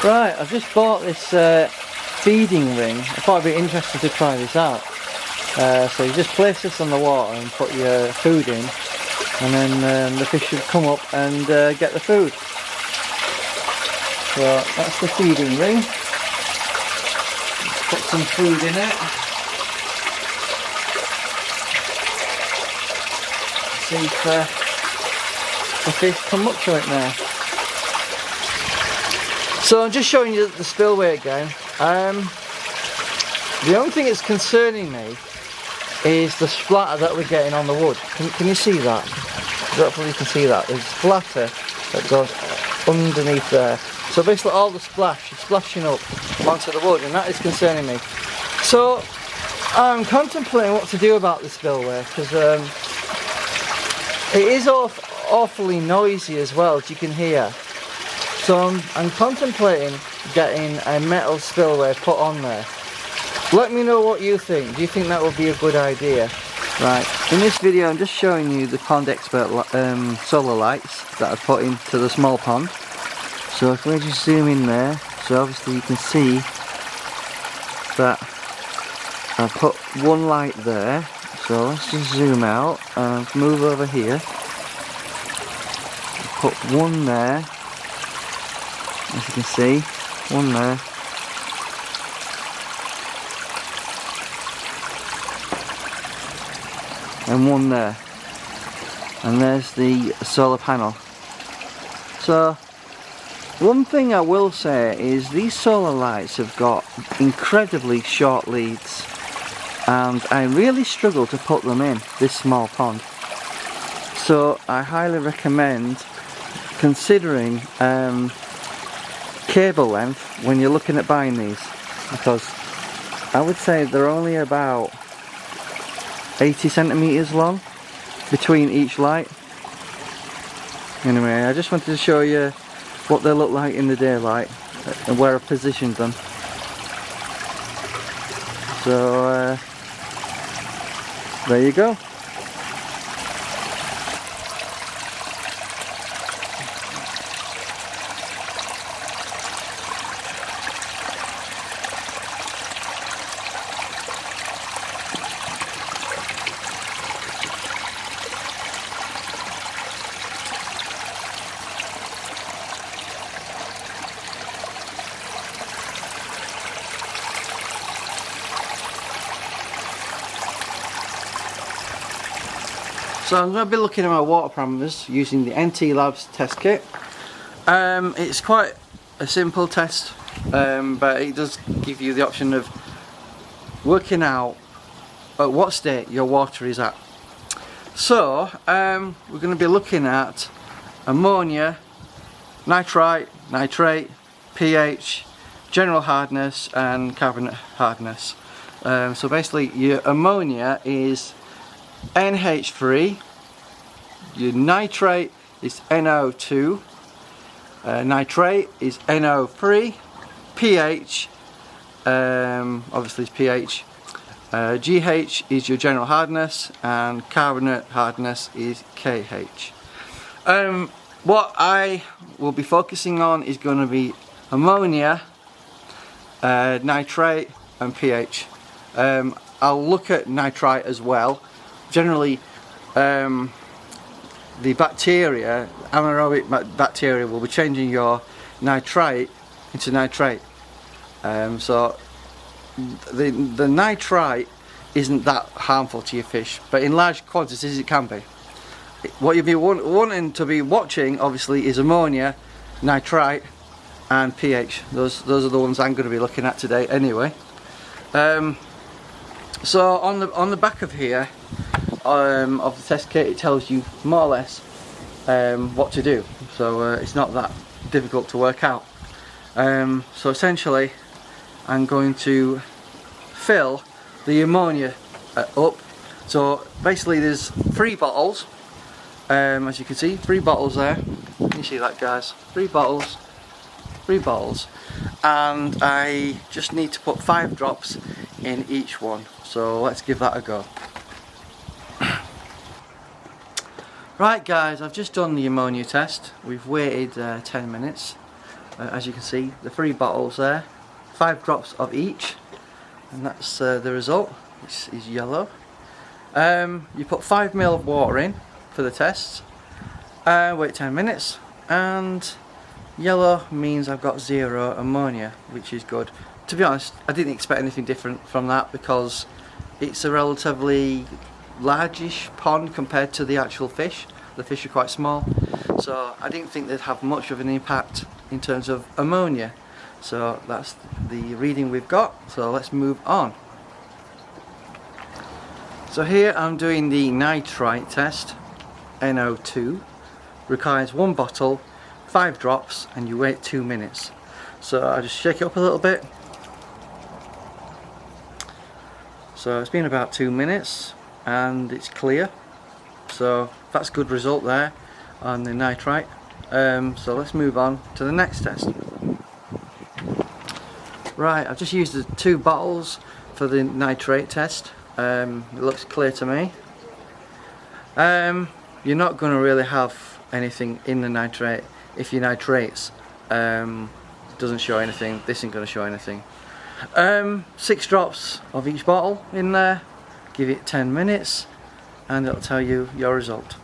Right, I've just bought this feeding ring. I thought it'd be interesting to try this out. So you just place this on the water and put your food in, and then the fish should come up and get the food. So that's the feeding ring. Put some food in it. See if the fish come up to it now. So I'm just showing you the spillway again. The only thing that's concerning me is the splatter that we're getting on the wood. Can you see that? Hopefully you can see that. There's splatter that goes underneath there. So basically all the splash is splashing up onto the wood, and that is concerning me. So I'm contemplating what to do about the spillway, because it is awfully noisy as well, as you can hear. So I'm contemplating getting a metal spillway put on there. Let me know what you think. Do you think that would be a good idea? Right, in this video I'm just showing you the Pond Expert solar lights that I've put into the small pond. So if we just zoom in there, so obviously you can see that I've put one light there. So let's just zoom out and move over here. Put one there, as you can see, one there. And one there, and there's the solar panel. So one thing I will say is these solar lights have got incredibly short leads, and I really struggle to put them in this small pond. So I highly recommend considering cable length when you're looking at buying these, because I would say they're only about 80 centimeters long between each light. Anyway, I just wanted to show you what they look like in the daylight and where I've positioned them. So there you go. So I'm going to be looking at my water parameters using the NT Labs test kit. It's quite a simple test, but it does give you the option of working out at what state your water is at. So we're going to be looking at ammonia, nitrite, nitrate, pH, general hardness and carbonate hardness. So basically your ammonia is NH3, your nitrate is NO2, nitrate is NO3, pH, obviously it's pH, GH is your general hardness, and carbonate hardness is KH. What I will be focusing on is going to be ammonia, nitrate and pH. I'll look at nitrite as well. Generally the bacteria, anaerobic bacteria, will be changing your nitrite into nitrate. So the nitrite isn't that harmful to your fish, but in large quantities it can be. What you'll be wanting to be watching obviously is ammonia, nitrite and pH. Those are the ones I'm going to be looking at today anyway. So on the back of here of the test kit, it tells you more or less what to do, so it's not that difficult to work out. So essentially I'm going to fill the ammonia up. So basically there's 3 bottles, as you can see, 3 bottles there. Can you see that, guys? 3 bottles, and I just need to put 5 drops in each one. So let's give that a go. Right guys, I've just done the ammonia test. We've waited 10 minutes as you can see, the 3 bottles there, 5 drops of each, and that's the result. This is yellow. You put 5 ml of water in for the tests, wait 10 minutes, and yellow means I've got 0 ammonia, which is good. To be honest, I didn't expect anything different from that because it's a relatively largish pond compared to the actual fish. The fish are quite small, so I didn't think they'd have much of an impact in terms of ammonia. So that's the reading we've got, so let's move on. So here I'm doing the nitrite test. NO2 requires 1 bottle, 5 drops, and you wait 2 minutes. So I just shake it up a little bit. So it's been about 2 minutes and it's clear, so that's a good result there on the nitrite. So let's move on to the next test. Right, I've just used the 2 bottles for the nitrate test. It looks clear to me. You're not going to really have anything in the nitrate if your nitrates doesn't show anything. This isn't going to show anything. 6 drops of each bottle in there, give it 10 minutes and it'll tell you your result.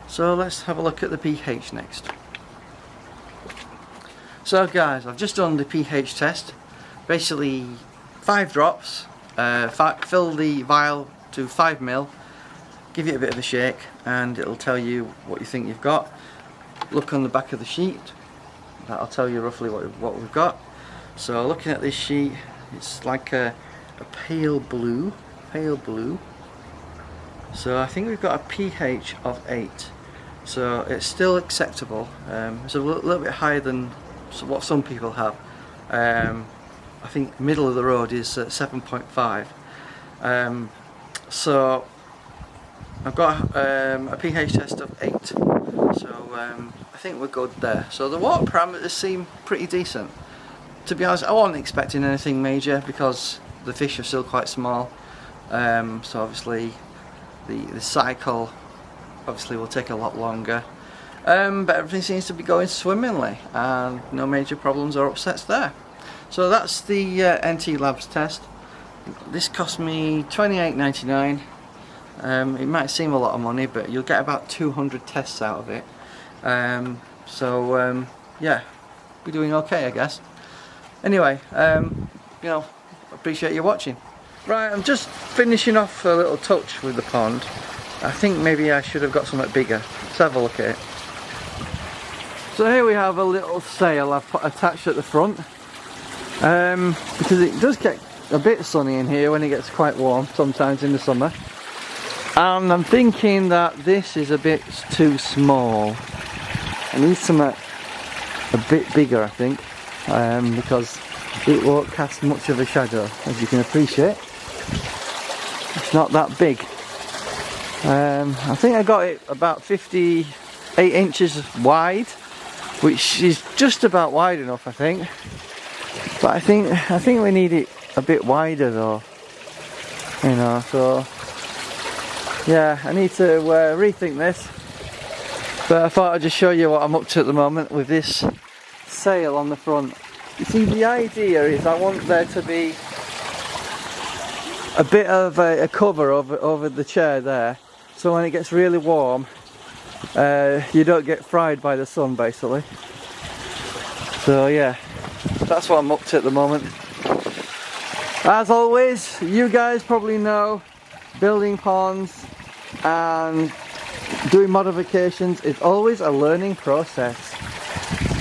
So let's have a look at the pH next. So guys, I've just done the pH test. Basically 5 drops, fill the vial to 5 ml, give it a bit of a shake and it'll tell you what you think you've got. Look on the back of the sheet, that'll tell you roughly what we've got. So looking at this sheet, it's like a pale blue. So I think we've got a pH of 8. So it's still acceptable. It's a little bit higher than what some people have. I think middle of the road is 7.5. So I've got a pH test of 8. So I think we're good there. So the water parameters seem pretty decent. To be honest, I wasn't expecting anything major because the fish are still quite small. So obviously the cycle obviously will take a lot longer. But everything seems to be going swimmingly and no major problems or upsets there. So that's the NT Labs test. This cost me $28.99. It might seem a lot of money, but you'll get about 200 tests out of it. Yeah, we're doing okay, I guess. Anyway, you know, appreciate you watching. Right, I'm just finishing off a little touch with the pond. I think maybe I should have got something bigger. Let's have a look at it. So here we have a little sail I've put attached at the front, because it does get a bit sunny in here when it gets quite warm sometimes in the summer. And I'm thinking that this is a bit too small. I need something a bit bigger, I think. Because it won't cast much of a shadow, as you can appreciate. It's not that big. I think I got it about 58 inches wide, which is just about wide enough, I think. But I think we need it a bit wider though. You know, so yeah, I need to rethink this. But I thought I'd just show you what I'm up to at the moment with this sail on the front. You see, the idea is I want there to be a bit of a cover over the chair there, so when it gets really warm you don't get fried by the sun, basically. So yeah, that's what I'm up to at the moment. As always, you guys probably know, building ponds and doing modifications is always a learning process.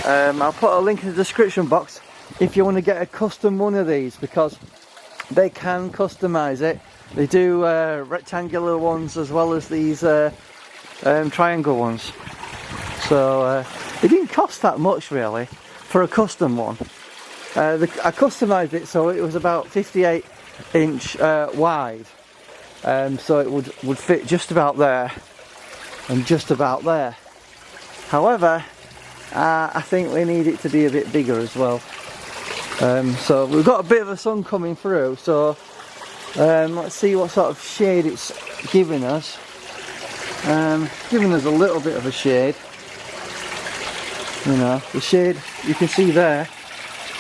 I'll put a link in the description box if you want to get a custom one of these, because they can customize it. They do rectangular ones as well as these triangle ones. So it didn't cost that much really for a custom one. I customized it so it was about 58 inch wide, so it would fit just about there and just about there. However, I think we need it to be a bit bigger as well. So we've got a bit of a sun coming through, so let's see what sort of shade it's giving us. Giving us a little bit of a shade. You know, the shade you can see there,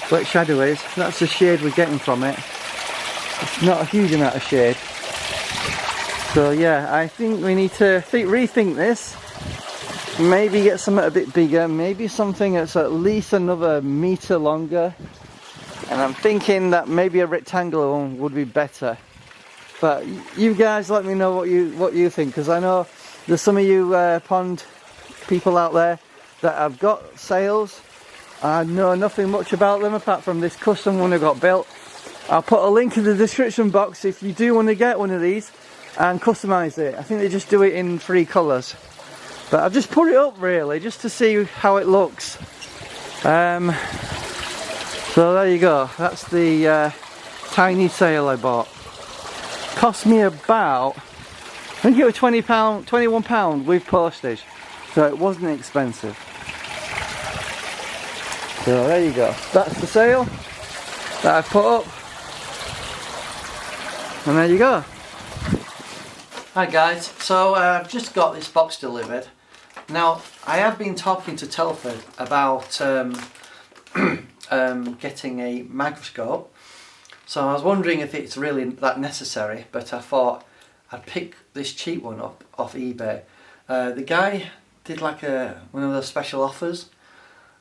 where its shadow is, that's the shade we're getting from it. It's not a huge amount of shade. So yeah, I think we need to rethink this. Maybe get something a bit bigger, maybe something that's at least another meter longer. And I'm thinking that maybe a rectangular one would be better. But you guys let me know what you think, because I know there's some of you pond people out there that have got sails. I know nothing much about them apart from this custom one I got built. I'll put a link in the description box if you do want to get one of these and customise it. I think they just do it in 3 colours. But I've just put it up really, just to see how it looks. So there you go, that's the tiny sail I bought. Cost me about, I think it was £20, £21 with postage. So it wasn't expensive. So there you go, that's the sail that I've put up. And there you go. Hi guys, so I've just got this box delivered. Now, I have been talking to Telford about getting a microscope. So I was wondering if it's really that necessary, but I thought I'd pick this cheap one up off eBay. The guy did like one of those special offers,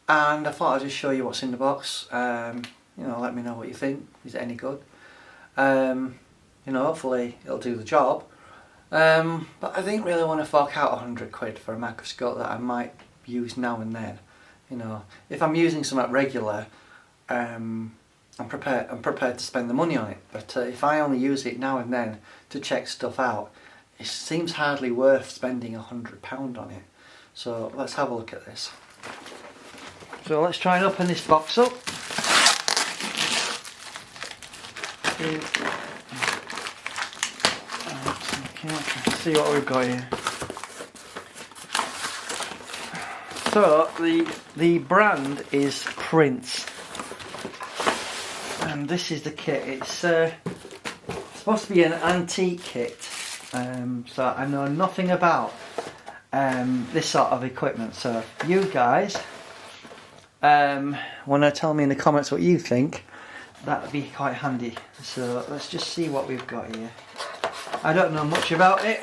and I thought I'd just show you what's in the box. You know, let me know what you think. Is it any good? You know, hopefully it'll do the job. But I didn't really want to fork out £100 for a microscope that I might use now and then. You know, if I'm using something regular, I'm prepared to spend the money on it. But if I only use it now and then to check stuff out, it seems hardly worth spending £100 on it. So let's have a look at this. So let's try and open this box up. Let's see what we've got here. So the brand is Prince, and this is the kit. It's supposed to be an antique kit, so I know nothing about this sort of equipment. So if you guys want to tell me in the comments what you think, that would be quite handy. So let's just see what we've got here. I don't know much about it,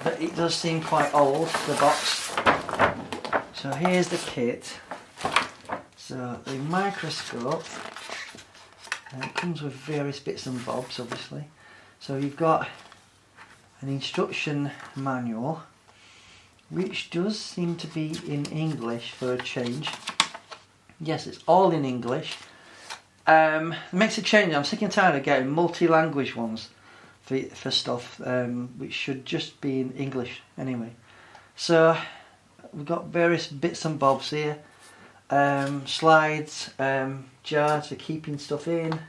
but it does seem quite old, the box. So here's the kit. So the microscope, it comes with various bits and bobs obviously. So you've got an instruction manual, which does seem to be in English for a change. Yes, it's all in English. It makes a change. I'm sick and tired of getting multi-language ones for stuff, which should just be in English anyway. So we've got various bits and bobs here. Slides, jars for keeping stuff in,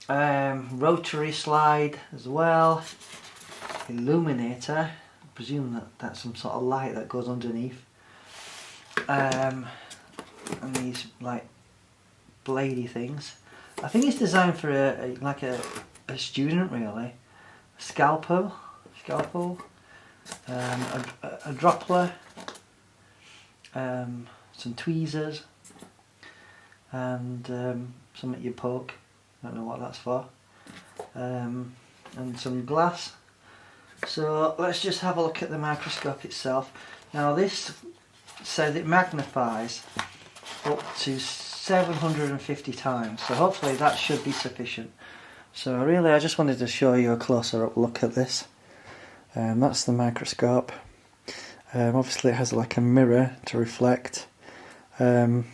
rotary slide as well, illuminator, I presume that's some sort of light that goes underneath, and these like bladey things. I think it's designed for a student really. A scalpel, a droppler, some tweezers, and something you poke, I don't know what that's for, and some glass. So let's just have a look at the microscope itself. Now this says it magnifies up to 750 times, so hopefully that should be sufficient. So really I just wanted to show you a closer up look at this. That's the microscope. Obviously it has like a mirror to reflect, and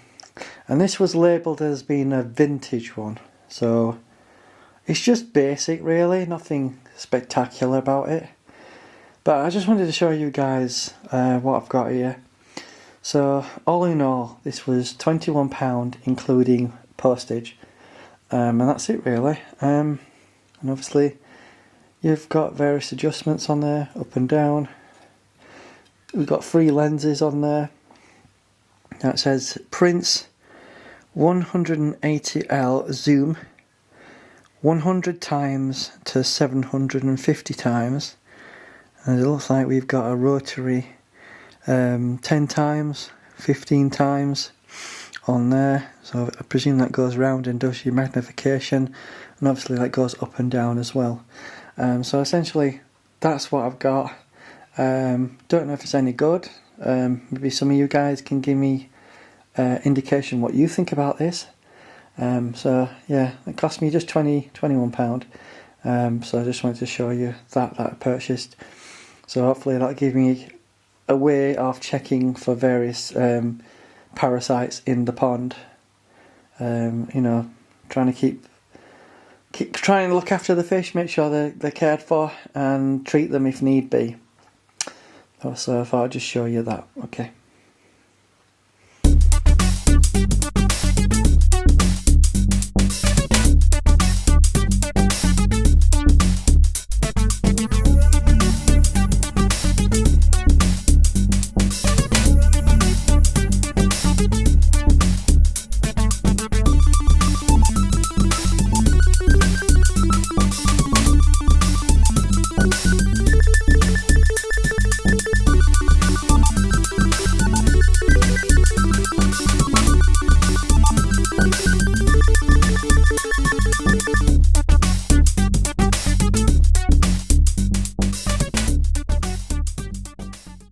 this was labelled as being a vintage one, so it's just basic really, nothing spectacular about it, but I just wanted to show you guys what I've got here. So all in all this was £21 including postage, and that's it really. And obviously you've got various adjustments on there, up and down. We've got 3 lenses on there. Now it says Prince 180L zoom, 100 times to 750 times, and it looks like we've got a rotary 10 times, 15 times on there, so I presume that goes round and does your magnification, and obviously that goes up and down as well. So essentially that's what I've got. Don't know if it's any good. Maybe some of you guys can give me indication what you think about this. So yeah, it cost me just £21. So I just wanted to show you that I purchased. So hopefully that'll give me a way of checking for various parasites in the pond. You know, trying to keep trying to look after the fish, make sure they're cared for, and treat them if need be. So I thought I'd just show you that. Okay.